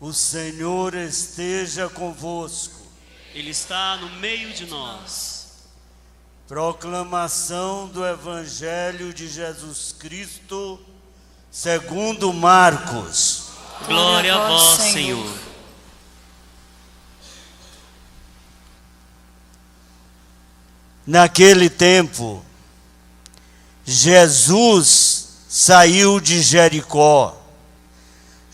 O Senhor esteja convosco. Ele está no meio de nós. Proclamação do Evangelho de Jesus Cristo, segundo Marcos. Glória a vós, Senhor. Naquele tempo, Jesus saiu de Jericó,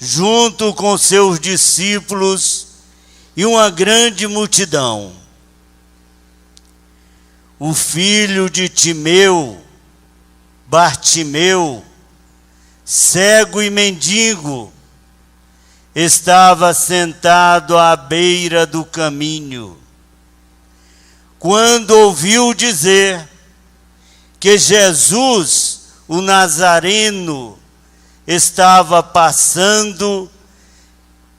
junto com seus discípulos e uma grande multidão. O filho de Timeu, Bartimeu, cego e mendigo, estava sentado à beira do caminho. Quando ouviu dizer que Jesus, o Nazareno, estava passando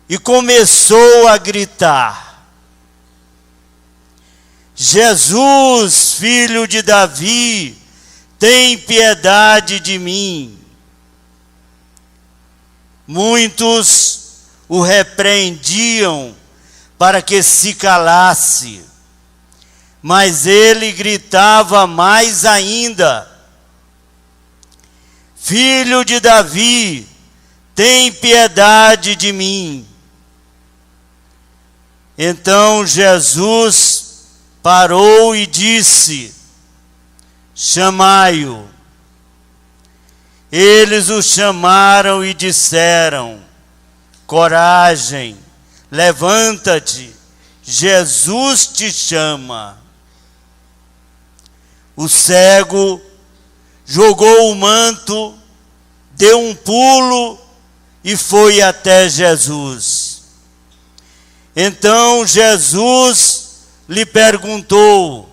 e começou a gritar: Jesus, filho de Davi, tem piedade de mim. Muitos o repreendiam para que se calasse, mas ele gritava mais ainda: Filho de Davi, tem piedade de mim. Então Jesus parou e disse: chamai-o. Eles o chamaram e disseram: coragem, levanta-te, Jesus te chama. O cego jogou o manto, deu um pulo e foi até Jesus. Então Jesus lhe perguntou: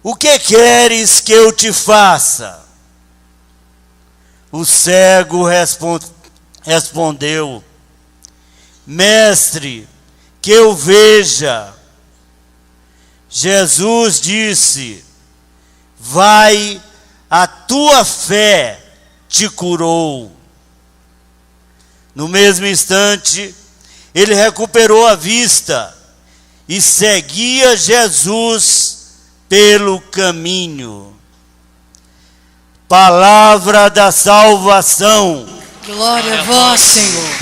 o que queres que eu te faça? O cego respondeu: mestre, que eu veja. Jesus disse: vai, a tua fé te curou. No mesmo instante, ele recuperou a vista e seguia Jesus pelo caminho. Palavra da salvação. Glória a vós, Senhor.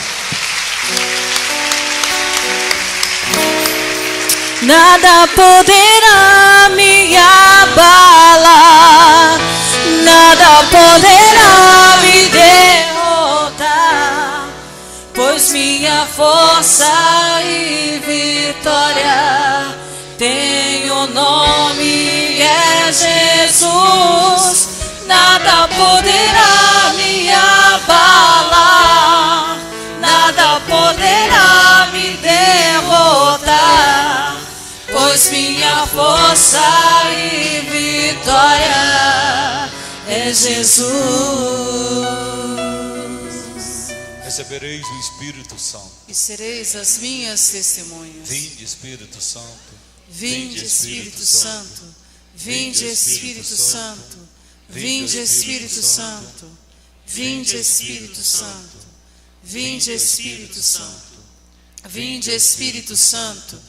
Nada poderá me abalar, nada poderá me derrotar, pois minha força e vitória tem o nome é Jesus. Nada poderá me abalar, nada poderá me derrotar, pois minha força e vitória é Jesus. Recebereis o Espírito Santo. E sereis as minhas testemunhas. Vinde, Espírito Santo. Vinde, Espírito Santo. Vinde, Espírito Santo. Vinde, Espírito Santo. Vinde, Espírito Santo. Vinde, Espírito Santo. Vinde, Espírito Santo.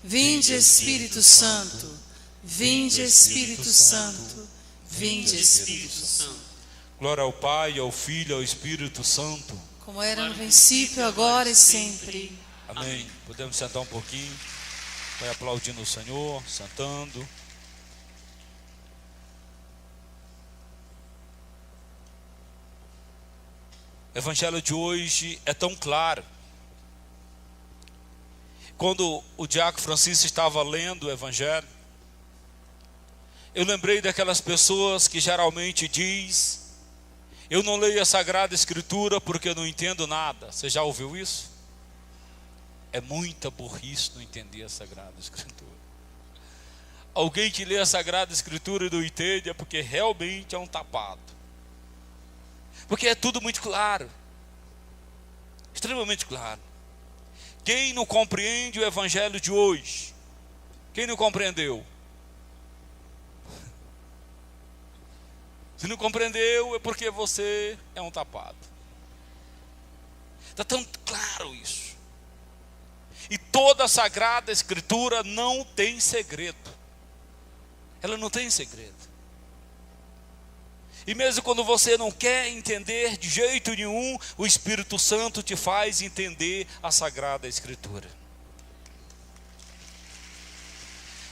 Vinde, Espírito Santo. Vinde, Espírito Santo. Vinde, Espírito Santo. Glória ao Pai, ao Filho e ao Espírito Santo. Como era no princípio, agora e sempre. Amém. Podemos sentar um pouquinho. Vai aplaudindo o Senhor, sentando. O Evangelho de hoje é tão claro. Quando o diácono Francisco estava lendo o Evangelho, eu lembrei daquelas pessoas que geralmente diz: eu não leio a Sagrada Escritura porque eu não entendo nada. Você já ouviu isso? É muita burrice não entender a Sagrada Escritura. Alguém que lê a Sagrada Escritura e não entende é porque realmente é um tapado. Porque é tudo muito claro, extremamente claro. Quem não compreende o Evangelho de hoje? Quem não compreendeu? Se não compreendeu é porque você é um tapado. Está tão claro isso. E toda a Sagrada Escritura não tem segredo. Ela não tem segredo. E mesmo quando você não quer entender de jeito nenhum, o Espírito Santo te faz entender a Sagrada Escritura.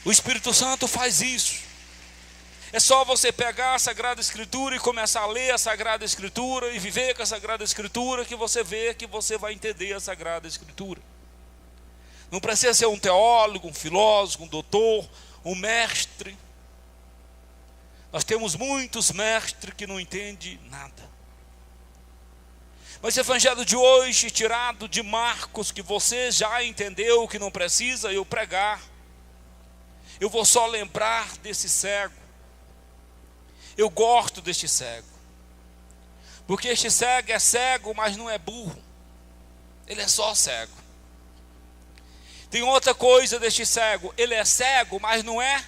O Espírito Santo faz isso. É só você pegar a Sagrada Escritura e começar a ler a Sagrada Escritura e viver com a Sagrada Escritura, que você vê que você vai entender a Sagrada Escritura. Não precisa ser um teólogo, um filósofo, um doutor, um mestre. Nós temos muitos mestres que não entendem nada. Mas o evangelho de hoje, tirado de Marcos, que você já entendeu, que não precisa eu pregar, eu vou só lembrar desse cego. Eu gosto deste cego, porque este cego é cego, mas não é burro. Ele é só cego. Tem outra coisa deste cego: ele é cego, mas não é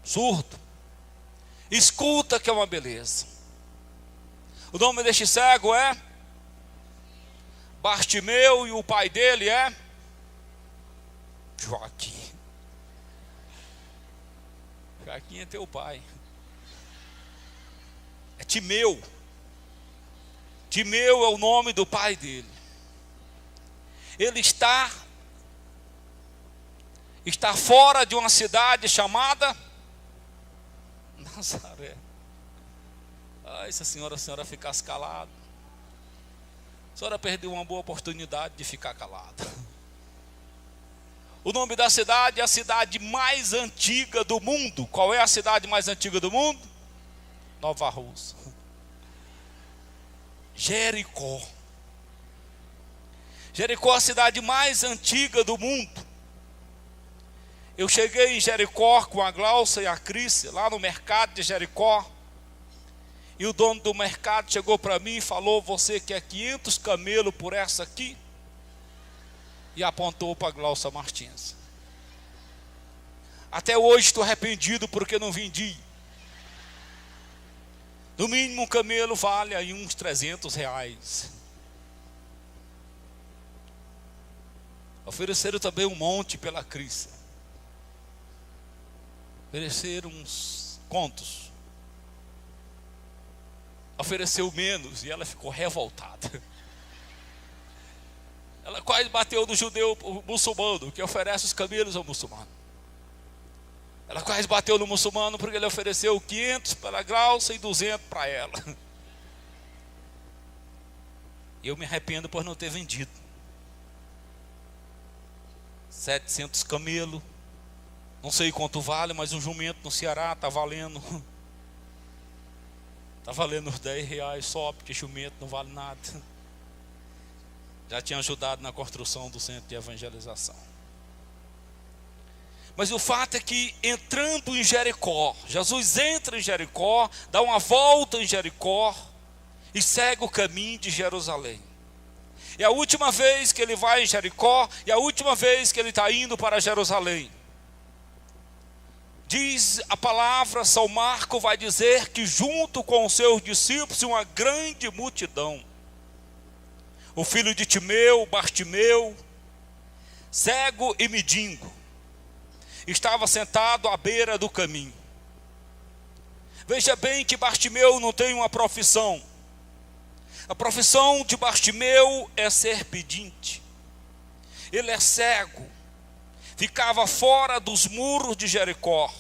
surdo. Escuta, que é uma beleza. O nome deste cego é Bartimeu, e o pai dele é Joaquim. Joaquim é teu pai. É Timeu. Timeu é o nome do pai dele. Ele está fora de uma cidade chamada Nazaré. Ai, se a senhora ficasse calada, a senhora perdeu uma boa oportunidade de ficar calada. O nome da cidade é a cidade mais antiga do mundo. Qual é a cidade mais antiga do mundo? Nova Rússia. Jericó. Jericó é a cidade mais antiga do mundo. Eu cheguei em Jericó com a Glaucia e a Cris, lá no mercado de Jericó. E o dono do mercado chegou para mim e falou: você quer 500 camelos por essa aqui? E apontou para a Glaucia Martins. Até hoje estou arrependido porque não vendi. No mínimo um camelo vale aí uns R$300. Ofereceram também um monte pela Cris. Ofereceram uns contos. Ofereceu menos e ela ficou revoltada. Ela quase bateu no judeu muçulmano, que oferece os camelos ao muçulmano. Ela quase bateu no muçulmano porque ele ofereceu 500 para a Glaucia e 200 para ela. E eu me arrependo por não ter vendido. 700 camelos. Não sei quanto vale, mas um jumento no Ceará está valendo. Está valendo uns R$10 só, porque jumento não vale nada. Já tinha ajudado na construção do centro de evangelização. Mas o fato é que entrando em Jericó, Jesus entra em Jericó, dá uma volta em Jericó e segue o caminho de Jerusalém. É a última vez que ele vai em Jericó e a última vez que ele está indo para Jerusalém. Diz a palavra, São Marcos vai dizer que junto com os seus discípulos uma grande multidão. O filho de Timeu, Bartimeu, cego e mendigo, estava sentado à beira do caminho. Veja bem que Bartimeu não tem uma profissão. A profissão de Bartimeu é ser pedinte. Ele é cego. Ficava fora dos muros de Jericó.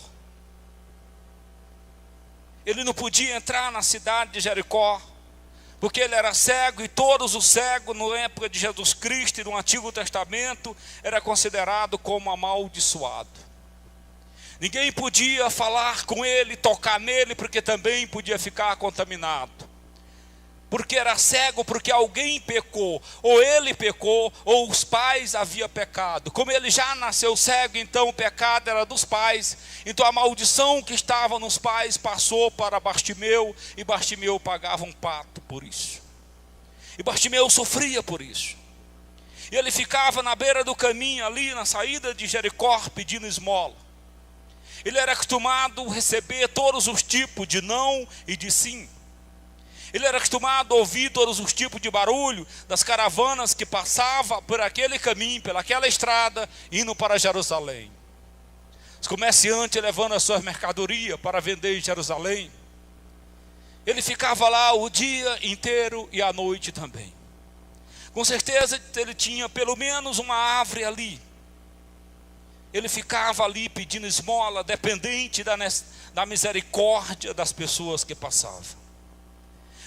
Ele não podia entrar na cidade de Jericó, porque ele era cego, e todos os cegos, na época de Jesus Cristo e no Antigo Testamento, era considerado como amaldiçoado. Ninguém podia falar com ele, tocar nele, porque também podia ficar contaminado. Porque era cego, porque alguém pecou, ou ele pecou, ou os pais haviam pecado. Como ele já nasceu cego, então o pecado era dos pais. Então a maldição que estava nos pais passou para Bartimeu, e Bartimeu pagava um pato por isso. E Bartimeu sofria por isso. E ele ficava na beira do caminho, ali na saída de Jericó, pedindo esmola. Ele era acostumado a receber todos os tipos de não e de sim. Ele era acostumado a ouvir todos os tipos de barulho das caravanas que passavam por aquele caminho, pelaquela estrada, indo para Jerusalém. Os comerciantes levando as suas mercadorias para vender em Jerusalém. Ele ficava lá o dia inteiro e à noite também. Com certeza ele tinha pelo menos uma árvore ali. Ele ficava ali pedindo esmola, dependente da misericórdia das pessoas que passavam.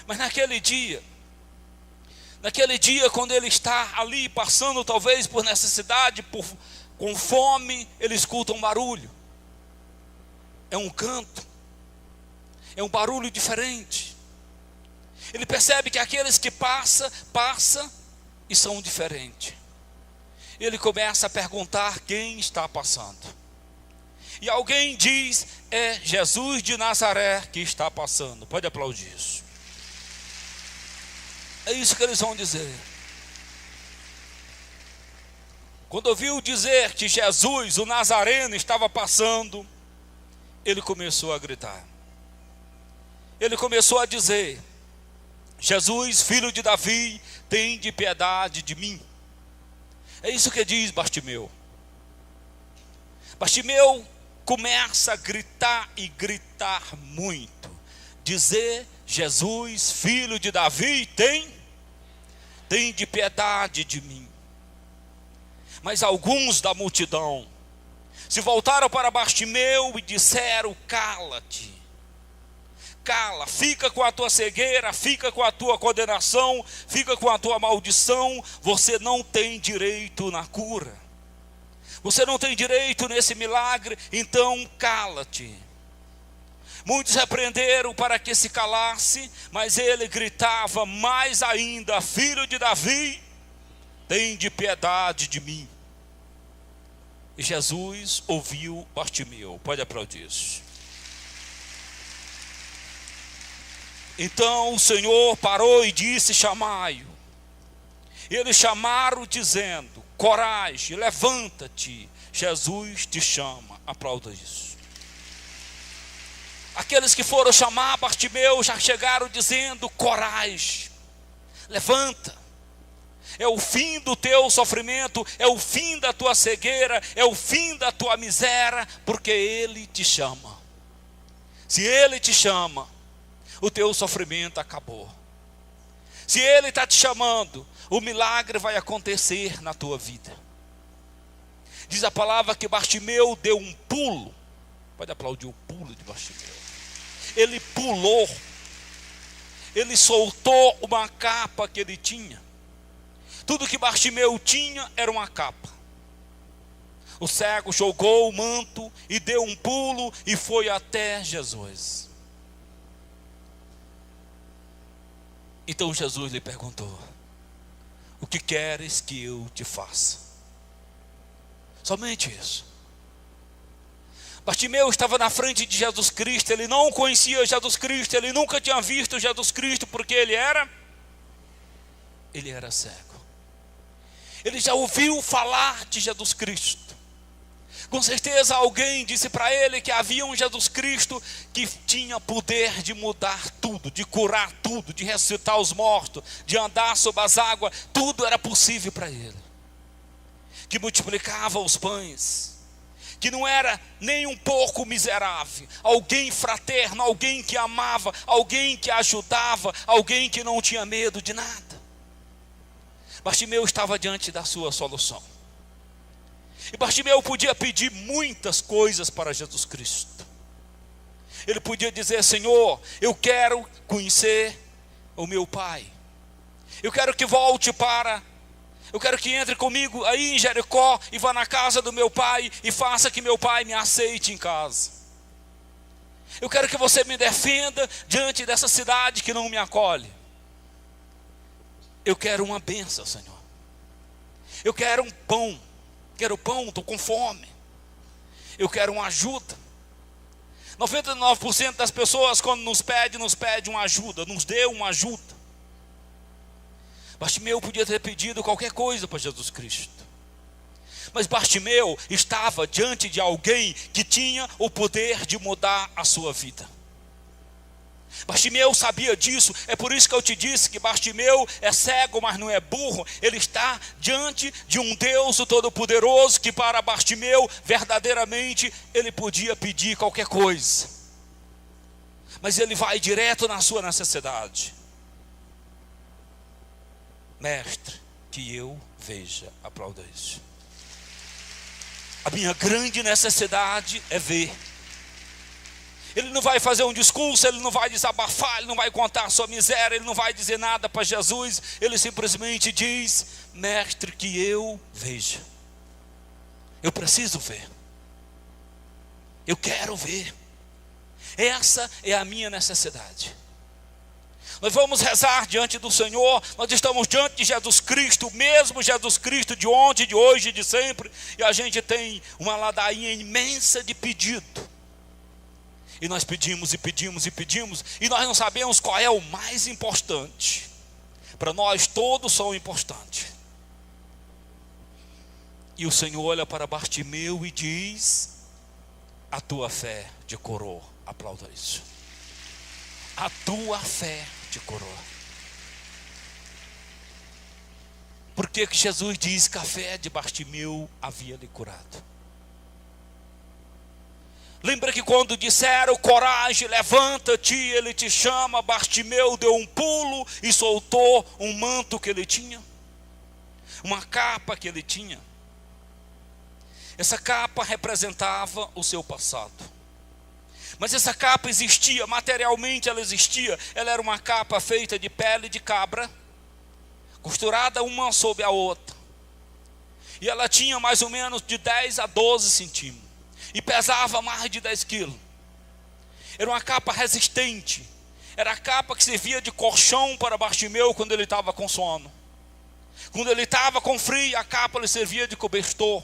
Mas naquele dia quando ele está ali passando talvez por necessidade, com fome, ele escuta um barulho. É um canto. É um barulho diferente. Ele percebe que aqueles que passam e são diferentes. Ele começa a perguntar quem está passando. E alguém diz, é Jesus de Nazaré que está passando. Pode aplaudir isso. É isso que eles vão dizer. Quando ouviu dizer que Jesus, o Nazareno, estava passando, ele começou a gritar. Ele começou a dizer, Jesus, filho de Davi, tende piedade de mim. É isso que diz Bartimeu. Bartimeu começa a gritar e gritar muito. Dizer, Jesus, filho de Davi, tende piedade de mim. Mas alguns da multidão se voltaram para Bartimeu e disseram, cala-te. Cala, fica com a tua cegueira, fica com a tua condenação, fica com a tua maldição, você não tem direito na cura. Você não tem direito nesse milagre, então cala-te. Muitos repreenderam para que se calasse, mas ele gritava mais ainda, filho de Davi, tende piedade de mim. E Jesus ouviu Bartimeu. Pode aplaudir isso. Então o Senhor parou e disse, chamai-o. Eles chamaram dizendo, coragem, levanta-te, Jesus te chama. Aplauda isso. Aqueles que foram chamar Bartimeu já chegaram dizendo, coragem, levanta. É o fim do teu sofrimento, é o fim da tua cegueira, é o fim da tua miséria, porque Ele te chama. Se Ele te chama, o teu sofrimento acabou. Se Ele está te chamando, o milagre vai acontecer na tua vida. Diz a palavra que Bartimeu deu um pulo. Pode aplaudir o pulo de Bartimeu. Ele pulou. Ele soltou uma capa que ele tinha. Tudo que Bartimeu tinha era uma capa. O cego jogou o manto e deu um pulo e foi até Jesus. Então Jesus lhe perguntou, o que queres que eu te faça? Somente isso. Bartimeu estava na frente de Jesus Cristo, ele não conhecia Jesus Cristo, ele nunca tinha visto Jesus Cristo, porque ele era cego. Ele já ouviu falar de Jesus Cristo. Com certeza alguém disse para ele que havia um Jesus Cristo que tinha poder de mudar tudo, de curar tudo, de ressuscitar os mortos, de andar sobre as águas, tudo era possível para ele. Que multiplicava os pães, que não era nem um pouco miserável, alguém fraterno, alguém que amava, alguém que ajudava, alguém que não tinha medo de nada. Bartimeu estava diante da sua solução. E Bartimeu podia pedir muitas coisas para Jesus Cristo. Ele podia dizer, Senhor, eu quero conhecer o meu pai. Eu quero que eu quero que entre comigo aí em Jericó e vá na casa do meu pai e faça que meu pai me aceite em casa. Eu quero que você me defenda diante dessa cidade que não me acolhe. Eu quero uma bênção, Senhor. Eu quero um pão. Quero pão, estou com fome. Eu quero uma ajuda. 99% das pessoas quando nos pede uma ajuda, nos dê uma ajuda. Bartimeu podia ter pedido qualquer coisa para Jesus Cristo. Mas Bartimeu estava diante de alguém que tinha o poder de mudar a sua vida. Bartimeu sabia disso, é por isso que eu te disse que Bartimeu é cego, mas não é burro. Ele está diante de um Deus Todo-Poderoso, que para Bartimeu, verdadeiramente, ele podia pedir qualquer coisa. Mas ele vai direto na sua necessidade. Mestre, que eu veja, aplauda isso. A minha grande necessidade é ver. Ele não vai fazer um discurso, ele não vai desabafar, ele não vai contar a sua miséria, ele não vai dizer nada para Jesus. Ele simplesmente diz: mestre, que eu veja. Eu preciso ver. Eu quero ver. Essa é a minha necessidade. Nós vamos rezar diante do Senhor. Nós estamos diante de Jesus Cristo, o mesmo Jesus Cristo de ontem, de hoje e de sempre. E a gente tem uma ladainha imensa de pedido. E nós pedimos e pedimos e pedimos, e nós não sabemos qual é o mais importante. Para nós todos são importantes. E o Senhor olha para Bartimeu e diz: a tua fé te curou. Aplauda isso. A tua fé te curou. Por que Jesus diz que a fé de Bartimeu havia lhe curado? Lembra que quando disseram: coragem, levanta-te, ele te chama, Bartimeu deu um pulo e soltou um manto que ele tinha, uma capa que ele tinha. Essa capa representava o seu passado. Mas essa capa existia, materialmente ela existia. Ela era uma capa feita de pele de cabra, costurada uma sobre a outra. E ela tinha mais ou menos de 10 a 12 centímetros. E pesava mais de 10 quilos. Era uma capa resistente. Era a capa que servia de colchão para Bartimeu quando ele estava com sono. Quando ele estava com frio, a capa lhe servia de cobertor.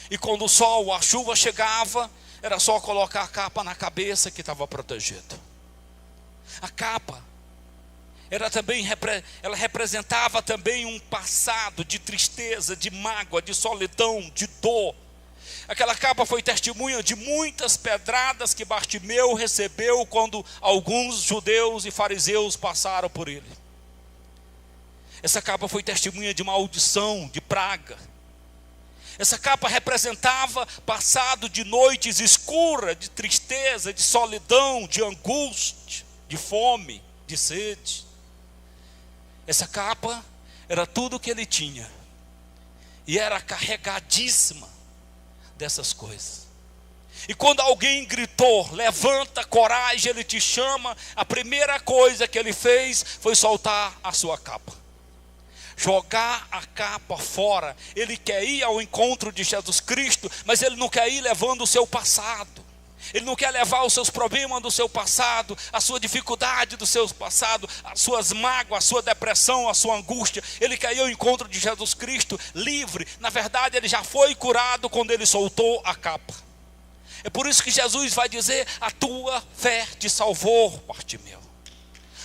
E quando o sol, a chuva chegava, era só colocar a capa na cabeça que estava protegido. A capa ela representava também um passado de tristeza, de mágoa, de solidão, de dor. Aquela capa foi testemunha de muitas pedradas que Bartimeu recebeu quando alguns judeus e fariseus passaram por ele. Essa capa foi testemunha de maldição, de praga. Essa capa representava passado de noites escuras, de tristeza, de solidão, de angústia, de fome, de sede. Essa capa era tudo o que ele tinha. E era carregadíssima dessas coisas. E quando alguém gritou: levanta, coragem, ele te chama, a primeira coisa que ele fez foi soltar a sua capa, jogar a capa fora. Ele quer ir ao encontro de Jesus Cristo, mas ele não quer ir levando o seu passado. Ele não quer levar os seus problemas do seu passado, a sua dificuldade do seu passado, as suas mágoas, a sua depressão, a sua angústia. Ele quer ir ao encontro de Jesus Cristo livre. Na verdade, ele já foi curado quando ele soltou a capa. É por isso que Jesus vai dizer: a tua fé te salvou, Bartimeu.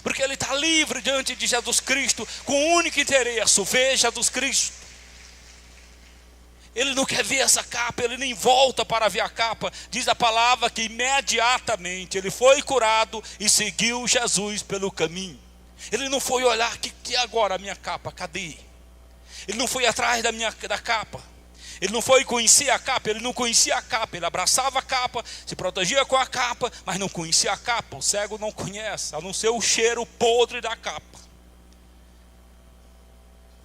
Porque ele está livre diante de Jesus Cristo, com o único interesse: ver Jesus Cristo. Ele não quer ver essa capa, ele nem volta para ver a capa. Diz a palavra que imediatamente ele foi curado e seguiu Jesus pelo caminho. Ele não foi olhar: que agora a minha capa, cadê? Ele não foi atrás da capa. Ele não foi conhecer a capa, ele não conhecia a capa. Ele abraçava a capa, se protegia com a capa, mas não conhecia a capa. O cego não conhece, a não ser o cheiro podre da capa.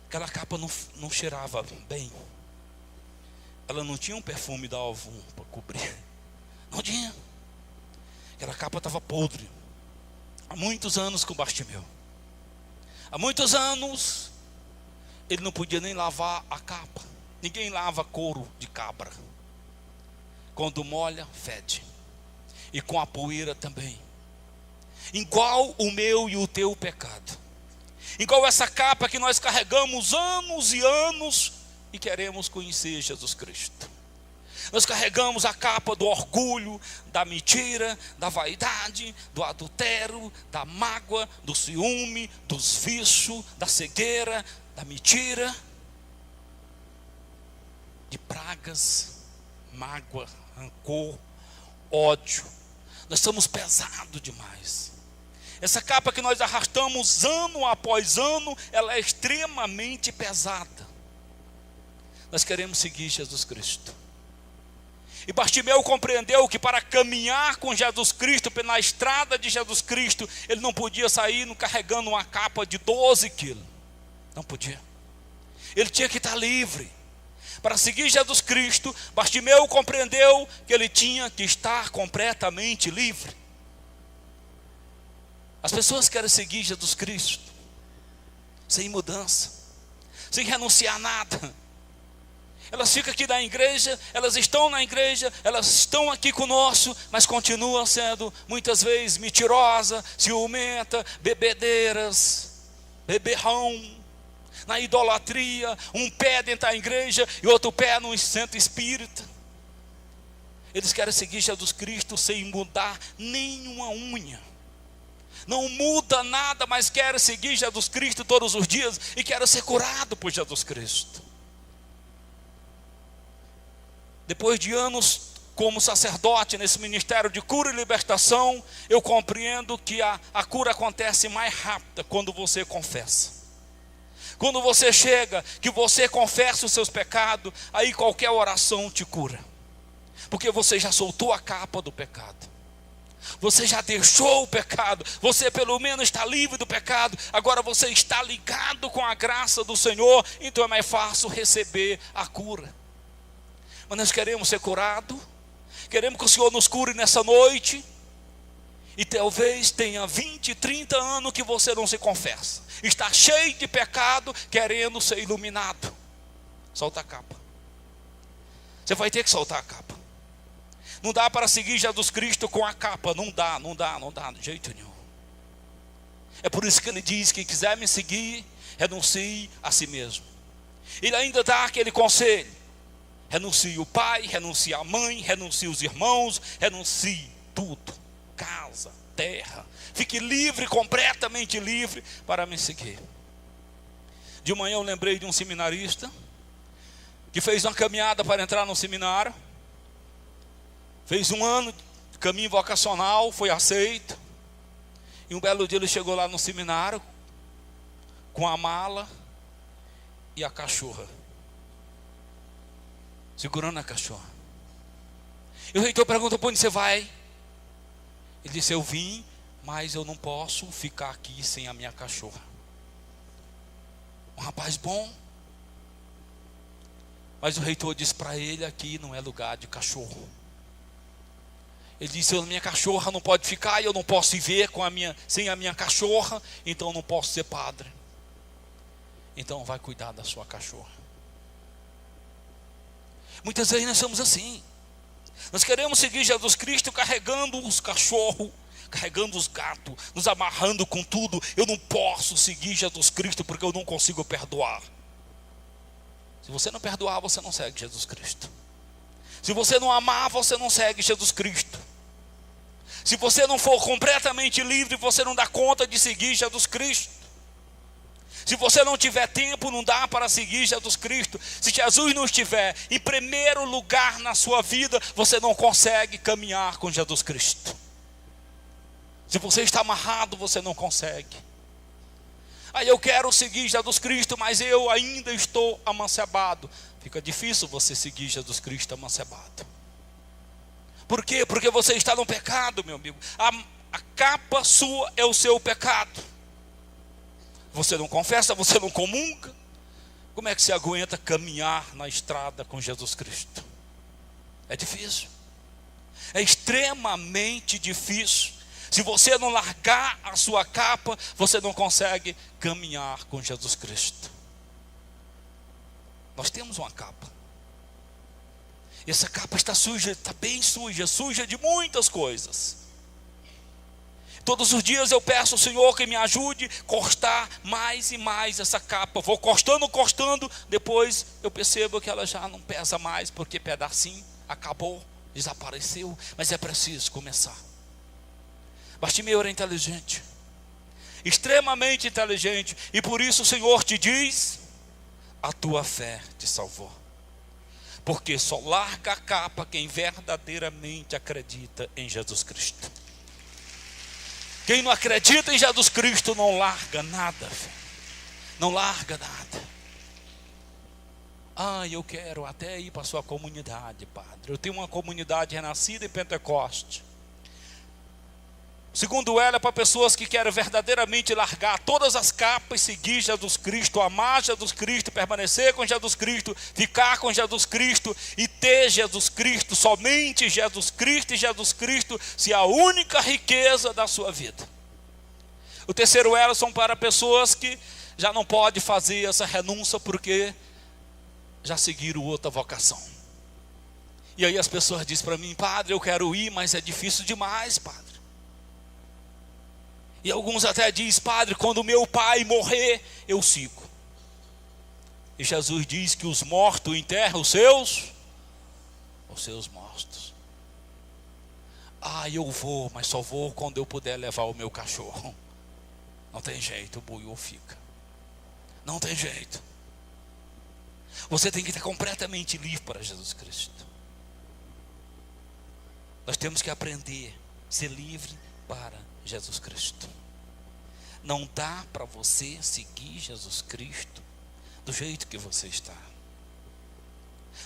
Aquela capa não cheirava bem. Ela não tinha um perfume da Avon para cobrir. Não tinha. Aquela capa estava podre. Há muitos anos com Bartimeu. Há muitos anos ele não podia nem lavar a capa. Ninguém lava couro de cabra. Quando molha, fede. E com a poeira também. Igual o meu e o teu pecado. Igual essa capa que nós carregamos anos e anos e queremos conhecer Jesus Cristo. Nós carregamos a capa do orgulho, da mentira, da vaidade, do adultério, da mágoa, do ciúme, dos vícios, da cegueira, da mentira, de pragas, mágoa, rancor, ódio. Nós estamos pesados demais. Essa capa que nós arrastamos ano após ano, ela é extremamente pesada. Nós queremos seguir Jesus Cristo. E Bartimeu compreendeu que para caminhar com Jesus Cristo, na estrada de Jesus Cristo, ele não podia sair carregando uma capa de 12 quilos. Não podia. Ele tinha que estar livre. Para seguir Jesus Cristo, Bartimeu compreendeu que ele tinha que estar completamente livre. As pessoas querem seguir Jesus Cristo sem mudança, sem renunciar a nada. Elas ficam aqui na igreja, elas estão na igreja, elas estão aqui conosco, mas continuam sendo muitas vezes mentirosas, ciumenta, bebedeiras, beberrão, na idolatria, um pé dentro da igreja e outro pé no centro espírita. Eles querem seguir Jesus Cristo sem mudar nenhuma unha. Não muda nada, mas querem seguir Jesus Cristo todos os dias e querem ser curado por Jesus Cristo. Depois de anos como sacerdote nesse ministério de cura e libertação, eu compreendo que a cura acontece mais rápida quando você confessa. Quando você chega, que você confessa os seus pecados, aí qualquer oração te cura. Porque você já soltou a capa do pecado. Você já deixou o pecado. Você pelo menos está livre do pecado. Agora você está ligado com a graça do Senhor. Então é mais fácil receber a cura. Mas nós queremos ser curados. Queremos que o Senhor nos cure nessa noite. E talvez tenha 20, 30 anos que você não se confessa. Está cheio de pecado, querendo ser iluminado. Solta a capa. Você vai ter que soltar a capa. Não dá para seguir Jesus Cristo com a capa. Não dá, de jeito nenhum. É por isso que ele diz que quiser me seguir, renuncie a si mesmo. Ele ainda dá aquele conselho. Renuncie o pai, renuncie a mãe, renuncie os irmãos, renuncie tudo. Casa, terra. Fique livre, completamente livre para me seguir. De manhã eu lembrei de um seminarista que fez uma caminhada para entrar no seminário. Fez 1 ano de caminho vocacional, foi aceito. E um belo dia ele chegou lá no seminário com a mala e a cachorra, segurando a cachorra. E o reitor perguntou: para onde você vai? Ele disse: eu vim, mas eu não posso ficar aqui sem a minha cachorra. Um rapaz bom. Mas o reitor disse para ele: aqui não é lugar de cachorro. Ele disse: minha cachorra não pode ficar, e eu não posso viver sem a minha cachorra, então eu não posso ser padre. Então vai cuidar da sua cachorra. Muitas vezes nós somos assim. Nós queremos seguir Jesus Cristo carregando os cachorros, carregando os gatos, nos amarrando com tudo. Eu não posso seguir Jesus Cristo porque eu não consigo perdoar. Se você não perdoar, você não segue Jesus Cristo. Se você não amar, você não segue Jesus Cristo. Se você não for completamente livre, você não dá conta de seguir Jesus Cristo. Se você não tiver tempo, não dá para seguir Jesus Cristo. Se Jesus não estiver em primeiro lugar na sua vida, você não consegue caminhar com Jesus Cristo. Se você está amarrado, você não consegue. Aí eu quero seguir Jesus Cristo, mas eu ainda estou amancebado. Fica difícil você seguir Jesus Cristo amancebado. Por quê? Porque você está no pecado, meu amigo. A capa sua é o seu pecado. Você não confessa, você não comunga. Como é que você aguenta caminhar na estrada com Jesus Cristo? É difícil. É extremamente difícil. Se você não largar a sua capa, você não consegue caminhar com Jesus Cristo. Nós temos uma capa. Essa capa está suja, está bem suja, suja de muitas coisas. Todos os dias eu peço ao Senhor que me ajude a cortar mais e mais essa capa. Vou costando, depois eu percebo que ela já não pesa mais, porque pedacinho acabou, desapareceu. Mas é preciso começar. Bartimeu era inteligente, extremamente inteligente, e por isso o Senhor te diz: a tua fé te salvou. Porque só larga a capa quem verdadeiramente acredita em Jesus Cristo. Quem não acredita em Jesus Cristo não larga nada, filho. Não larga nada. Eu quero até ir para a sua comunidade, padre. Eu tenho uma comunidade renascida em Pentecoste. Segundo ela, é para pessoas que querem verdadeiramente largar todas as capas, seguir Jesus Cristo, amar Jesus Cristo, permanecer com Jesus Cristo, ficar com Jesus Cristo e ter Jesus Cristo, somente Jesus Cristo e Jesus Cristo, se a única riqueza da sua vida. O terceiro elo são para pessoas que já não podem fazer essa renúncia porque já seguiram outra vocação. E aí as pessoas dizem para mim: padre, eu quero ir, mas é difícil demais, padre. E alguns até dizem: padre, quando meu pai morrer, eu sigo. E Jesus diz que os mortos enterram os seus mortos. Eu vou, mas só vou quando eu puder levar o meu cachorro. Não tem jeito, o buiú fica. Não tem jeito. Você tem que estar completamente livre para Jesus Cristo. Nós temos que aprender a ser livre para Jesus Cristo. Não dá para você seguir Jesus Cristo do jeito que você está.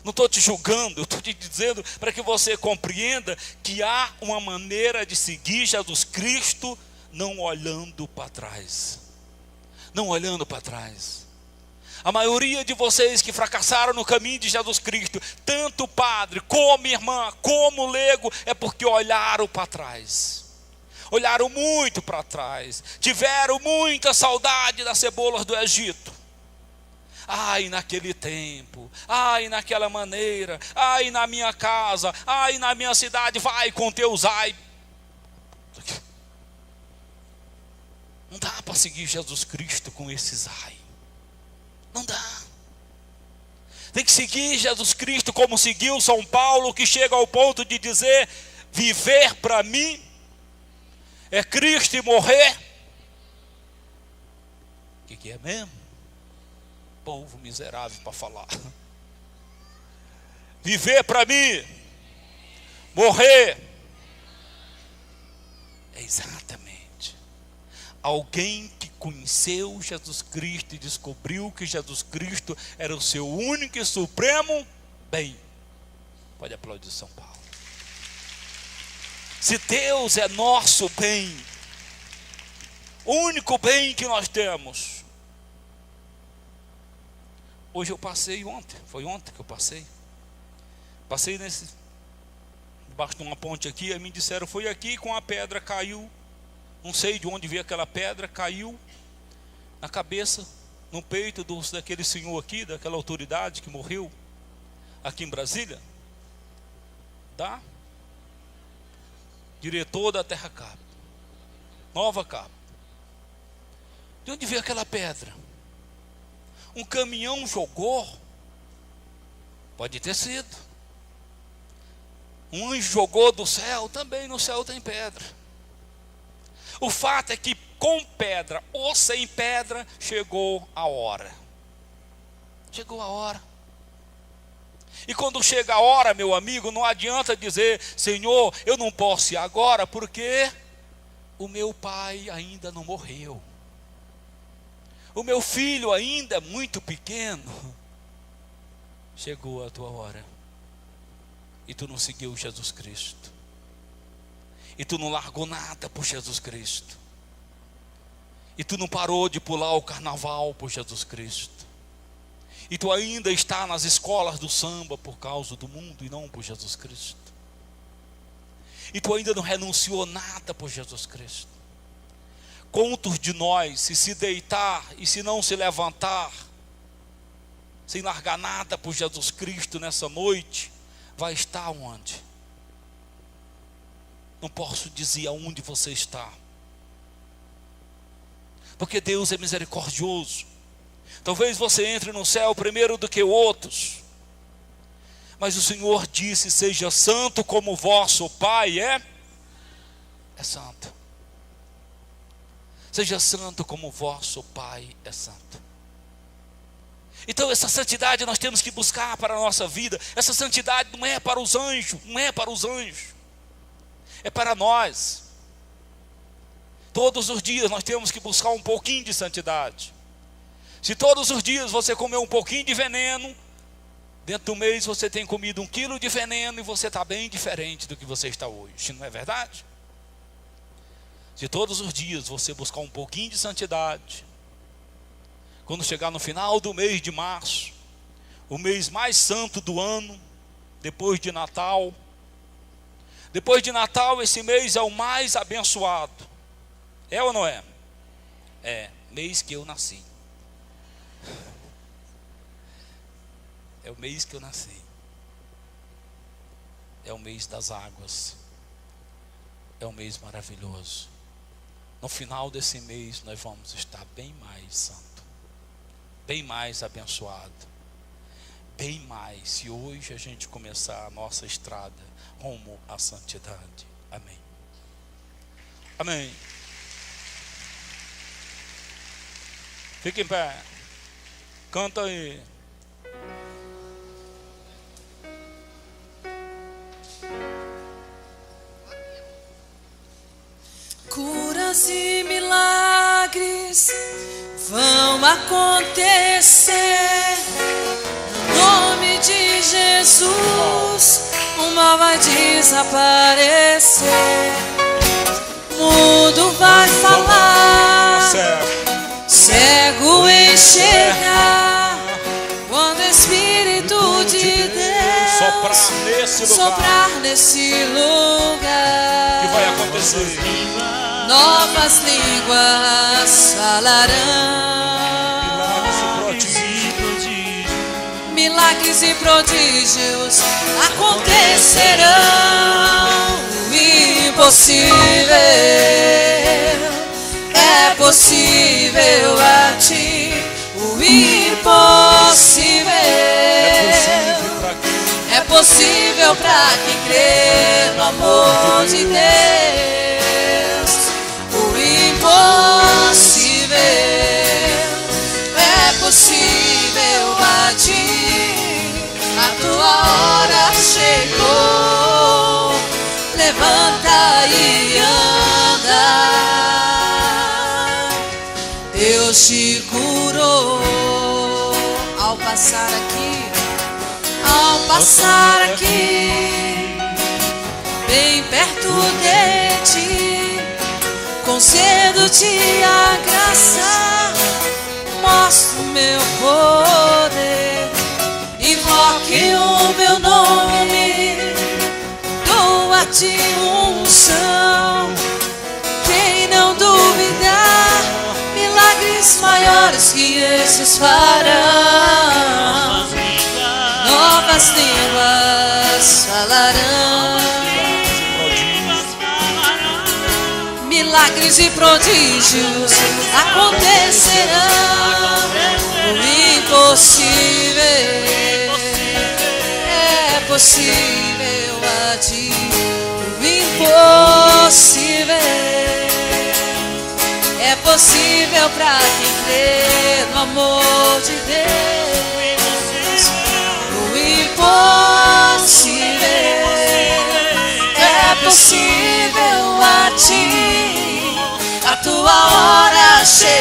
Não estou te julgando, eu estou te dizendo para que você compreenda que há uma maneira de seguir Jesus Cristo não olhando para trás. Não olhando para trás. A maioria de vocês que fracassaram no caminho de Jesus Cristo, tanto padre, como irmã, como leigo, é porque olharam para trás. Olharam muito para trás. Tiveram muita saudade das cebolas do Egito. Naquele tempo. Naquela maneira. Na minha casa. Na minha cidade. Vai com teus Não dá para seguir Jesus Cristo com esses Não dá. Tem que seguir Jesus Cristo como seguiu São Paulo, que chega ao ponto de dizer: viver para mim é Cristo e morrer. O que é mesmo? Povo miserável para falar. Viver para mim, morrer. É exatamente. Alguém que conheceu Jesus Cristo e descobriu que Jesus Cristo era o seu único e supremo bem. Pode aplaudir São Paulo. Se Deus é nosso bem, o único bem que nós temos. Hoje eu passei foi ontem que eu passei debaixo de uma ponte aqui, e me disseram: foi aqui com a pedra caiu. Não sei de onde veio aquela pedra, caiu na cabeça, no peito daquele senhor aqui, daquela autoridade que morreu aqui em Brasília, diretor da Terra Cap, Nova Cap. De onde veio aquela pedra? Um caminhão jogou? Pode ter sido. Um anjo jogou do céu? Também no céu tem pedra. O fato é que com pedra ou sem pedra, chegou a hora. Chegou a hora. E quando chega a hora, meu amigo, não adianta dizer: Senhor, eu não posso ir agora, porque o meu pai ainda não morreu. O meu filho ainda é muito pequeno. Chegou a tua hora. E tu não seguiu Jesus Cristo. E tu não largou nada por Jesus Cristo. E tu não parou de pular o carnaval por Jesus Cristo. E tu ainda está nas escolas do samba por causa do mundo e não por Jesus Cristo. E tu ainda não renunciou nada por Jesus Cristo. Quantos de nós, se deitar e se não se levantar, sem largar nada por Jesus Cristo nessa noite, vai estar onde? Não posso dizer aonde você está. Porque Deus é misericordioso. Talvez você entre no céu primeiro do que outros. Mas o Senhor disse: seja santo como o vosso Pai é santo. Seja santo como o vosso Pai é santo. Então essa santidade nós temos que buscar para a nossa vida. Essa santidade não é para os anjos, não é para os anjos. É para nós. Todos os dias nós temos que buscar um pouquinho de santidade. Se todos os dias você comer um pouquinho de veneno, dentro do mês você tem comido 1 quilo de veneno e você está bem diferente do que você está hoje, não é verdade? Se todos os dias você buscar um pouquinho de santidade, quando chegar no final do mês de março, o mês mais santo do ano, depois de Natal, esse mês é o mais abençoado. É ou não é? É, mês que eu nasci. É o mês que eu nasci. É o mês das águas. É um mês maravilhoso. No final desse mês nós vamos estar bem mais santo, bem mais abençoado, bem mais, se hoje a gente começar a nossa estrada rumo à santidade. Amém. Amém. Fique em pé. Canta aí. Curas e milagres vão acontecer. No nome de Jesus, o mal vai desaparecer. Mudo vai falar, cego enxergar, quando o Espírito de Deus soprar nesse lugar. Que vai acontecer? Novas línguas falarão, milagres e prodígios acontecerão. O impossível é possível a ti. O impossível é possível para quem crê no amor de Deus. O impossível é possível a ti. A tua hora chegou. Levanta e anda. Deus te curou ao passar aqui. Ao passar aqui, bem perto de ti, concedo-te a graça, mostro meu poder, invoque o meu nome, dou a ti unção. Quem não duvidar, milagres maiores que esses farão. Novas línguas falarão, milagres e prodígios acontecerão. O impossível é possível a ti. O impossível é possível para quem crê no amor de Deus. Impossível é possível a ti. A tua hora chega.